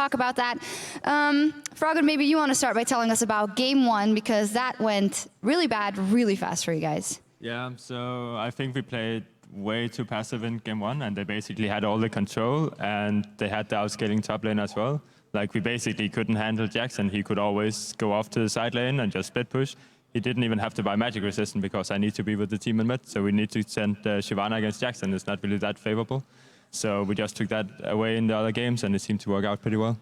talk about that. Frogger, maybe you want to start by telling us about game one, because that went really bad, really fast for you guys. Yeah, so I think we played way too passive in game one, and they basically had all the control, and they had the outscaling top lane as well. Like, we basically couldn't handle Jackson. He could always go off to the side lane and just split push. He didn't even have to buy magic resistant because I need to be with the team in mid, so we need to send Shyvana against Jackson. It's not really that favorable. So we just took that away in the other games, and it seemed to work out pretty well.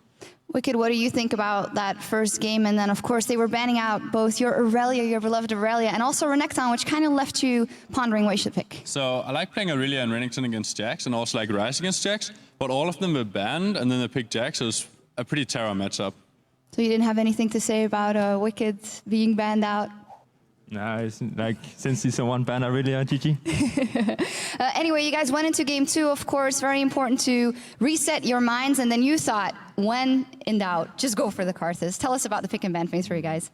Wicked, what do you think about that first game? And then, of course, they were banning out both your Aurelia, your beloved Aurelia, and also Renekton, which kind of left you pondering what you should pick. So I like playing Aurelia and Renekton against Jax, and also like Ryze against Jax, but all of them were banned, and then they picked Jax, so it was a pretty terror matchup. So you didn't have anything to say about Wicked being banned out? No, it's like, since season 1 ban Aurelia, GG. Anyway, you guys went into game 2, of course, very important to reset your minds, and then you thought, when in doubt, just go for the Karthus. Tell us about the pick and ban phase for you guys.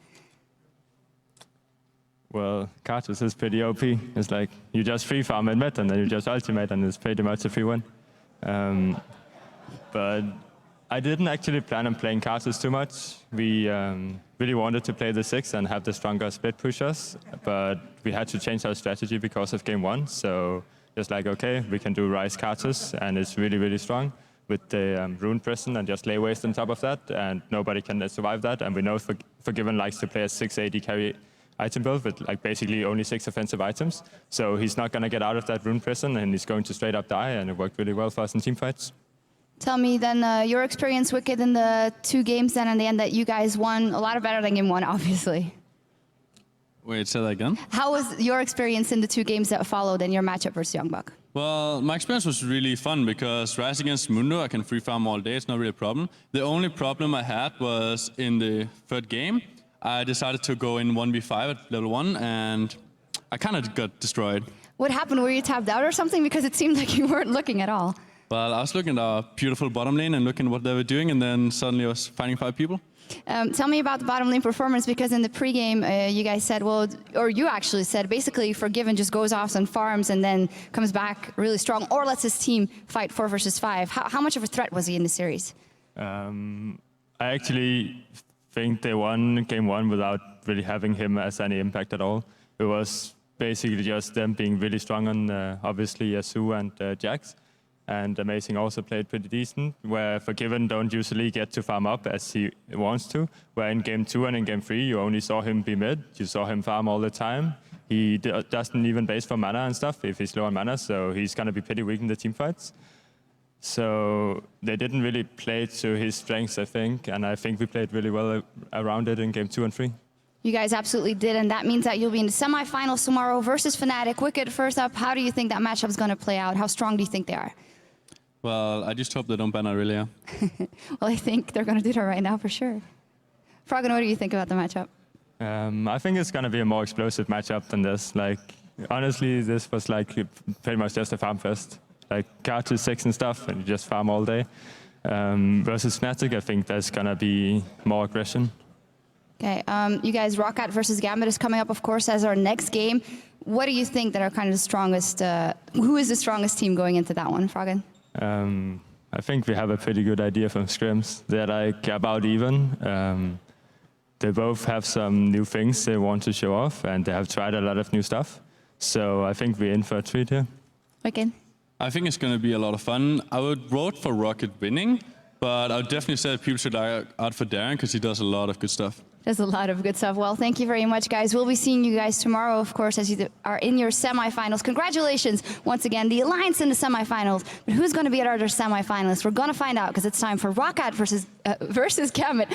Well, Karthus is pretty OP. It's like, you just free farm in mid, and then you just ultimate, and it's pretty much a free win. But I didn't actually plan on playing Karthus too much. We really wanted to play the 6 and have the stronger split pushers, but we had to change our strategy because of game 1. So just like, okay, we can do Ryze Karthus, and it's really, really strong with the rune prison and just lay waste on top of that, and nobody can survive that. And we know Forgiven likes to play a 6 AD carry item build with like basically only 6 offensive items. So he's not going to get out of that rune prison, and he's going to straight up die, and it worked really well for us in teamfights. Tell me then your experience, Wicked, in the 2 games then in the end that you guys won a lot better than game 1, obviously. Wait, say that again? How was your experience in the 2 games that followed in your matchup versus Youngbuck? Well, my experience was really fun because Ryze against Mundo, I can free farm all day, it's not really a problem. The only problem I had was in the 3rd game. I decided to go in 1v5 at level 1, and I kind of got destroyed. What happened? Were you tapped out or something? Because it seemed like you weren't looking at all. Well, I was looking at our beautiful bottom lane and looking at what they were doing, and then suddenly I was fighting 5 people. Tell me about the bottom lane performance, because in the pregame, you guys said, well, or you actually said, basically Forgiven just goes off and farms and then comes back really strong, or lets his team fight 4 versus 5. How much of a threat was he in the series? I actually think they won game 1 without really having him as any impact at all. It was basically just them being really strong on, obviously, Yasuo and Jax. And Amazing also played pretty decent, where Forgiven don't usually get to farm up as he wants to, where in game 2 and in game 3 you only saw him be mid, you saw him farm all the time. He doesn't even base for mana and stuff if he's low on mana, so he's going to be pretty weak in the team fights. So they didn't really play to his strengths, I think, and I think we played really well around it in game 2 and 3. You guys absolutely did, and that means that you'll be in the semifinals tomorrow versus Fnatic. Wicked, first up, how do you think that matchup's going to play out? How strong do you think they are? Well, I just hope they don't ban Aurelia. Well, I think they're going to do that right now for sure. Froggen, what do you think about the matchup? I think it's going to be a more explosive matchup than this. Like, honestly, this was like pretty much just a farm fest. Like, Karthus 6 and stuff, and you just farm all day. Versus Fnatic, I think there's going to be more aggression. Okay, you guys, Roccat versus Gambit is coming up, of course, as our next game. What do you think that are kind of the strongest, who is the strongest team going into that one, Froggen? I think we have a pretty good idea from scrims. They're like about even. They both have some new things they want to show off, and they have tried a lot of new stuff. So I think we're in for a treat here. Wicked. I think it's going to be a lot of fun. I would vote for Rocket winning, but I would definitely say that people should look out for Darren because he does a lot of good stuff. There's a lot of good stuff. Well, thank you very much, guys. We'll be seeing you guys tomorrow, of course, as you are in your semifinals. Congratulations, once again, the Alliance in the semifinals. But who's going to be at our semifinalists? We're going to find out, because it's time for Roccat versus Gambit.